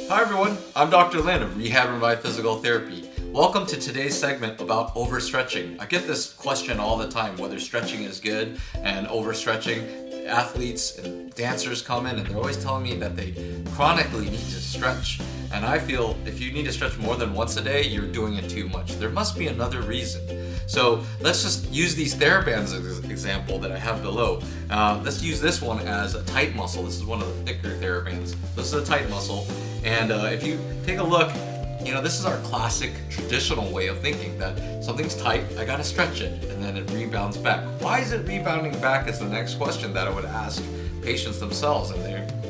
Hi everyone, I'm Dr. Lin of Rehab and Revive Physical Therapy. Welcome to today's segment about overstretching. I get this question all the time, whether stretching is good and overstretching. Athletes and dancers come in and they're always telling me that they chronically need to stretch. And I feel if you need to stretch more than once a day, you're doing it too much. There must be another reason. So let's just use these TheraBands as an example that I have below. Let's use this one as a tight muscle. This is one of the thicker TheraBands. This is a tight muscle. And if you take a look, this is our classic traditional way of thinking that something's tight, I gotta stretch it, and then it rebounds back. Why is it rebounding back is the next question that I would ask patients themselves, and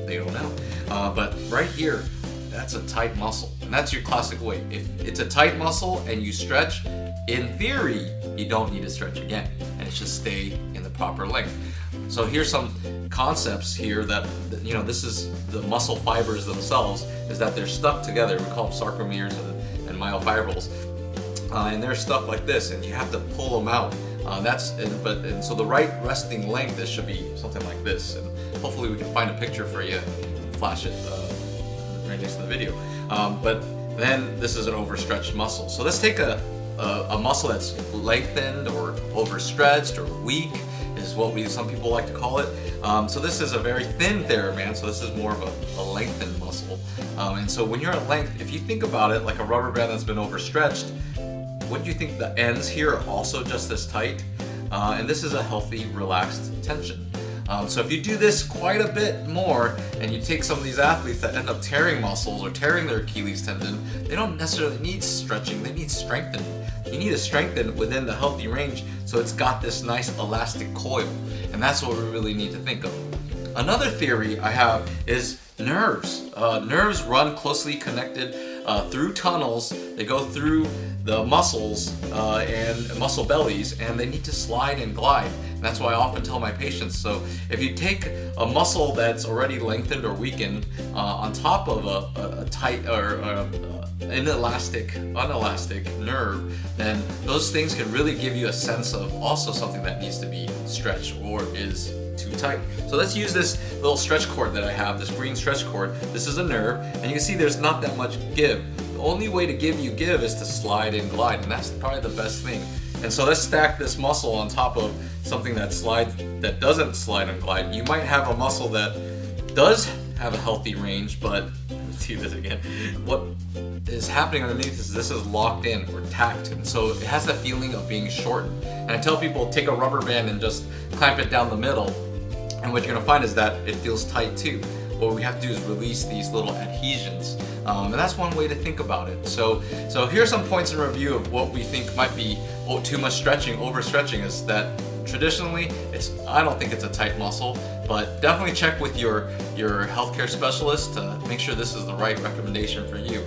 they don't know. But right here, that's a tight muscle, and that's your classic way. If it's a tight muscle and you stretch, in theory, you don't need to stretch again, and it should stay in the proper length. So here's some concepts here that, this is the muscle fibers themselves, is that they're stuck together. We call them sarcomeres and myofibrils. And they're stuck like this, and you have to pull them out. So the right resting length, this should be something like this. And hopefully we can find a picture for you and flash it right next to the video. But then this is an overstretched muscle. So let's take a muscle that's lengthened or overstretched or weak, is what some people like to call it. So this is a very thin TheraBand, so this is more of a lengthened muscle. And so when you're at length, if you think about it like a rubber band that's been overstretched, wouldn't you think the ends here are also just as tight? And this is a healthy, relaxed tension. So if you do this quite a bit more, and you take some of these athletes that end up tearing muscles or tearing their Achilles tendon, they don't necessarily need stretching, they need strengthening. You need to strengthen within the healthy range so it's got this nice elastic coil, and that's what we really need to think of. Another theory I have is nerves. Nerves run closely connected through tunnels. They go through the muscles and muscle bellies, and they need to slide and glide. And that's why I often tell my patients, so if you take a muscle that's already lengthened or weakened on top of a tight or unelastic nerve, then those things can really give you a sense of also something that needs to be stretched or is too tight. So let's use this little stretch cord that I have, this green stretch cord. This is a nerve, and you can see there's not that much give. The only way to give is to slide and glide, and that's probably the best thing. And so let's stack this muscle on top of something that doesn't slide and glide. You might have a muscle that does have a healthy range, but let's do this again. What is happening underneath is this is locked in or tacked, and so it has the feeling of being shortened. And I tell people, take a rubber band and just clamp it down the middle, and what you're gonna find is that it feels tight too. What we have to do is release these little adhesions, and that's one way to think about it. So here's some points in review of what we think might be too much stretching, overstretching, is that traditionally, I don't think it's a tight muscle, but definitely check with your healthcare specialist to make sure this is the right recommendation for you.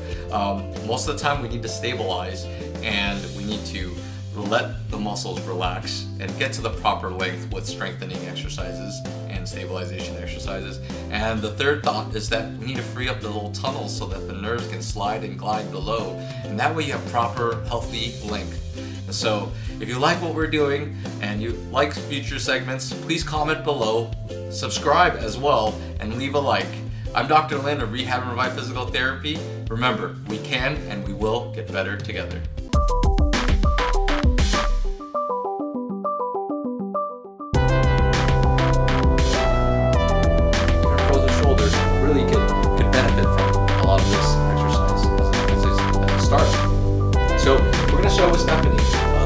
Most of the time we need to stabilize, and we need to let the muscles relax and get to the proper length with strengthening exercises and stabilization exercises. And the third thought is that we need to free up the little tunnels so that the nerves can slide and glide below, and that way you have proper healthy length. So if you like what we're doing and you like future segments, please comment below, subscribe as well, and leave a like. I'm Dr. Lin of Rehab and Revive Physical Therapy. Remember, we can and we will get better together. Frozen shoulders really could benefit from a lot of this exercise as a start. So we're going to show with Stephanie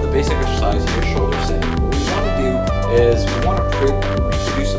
the basic exercise, your shoulder set. What we want to do is we want to produce a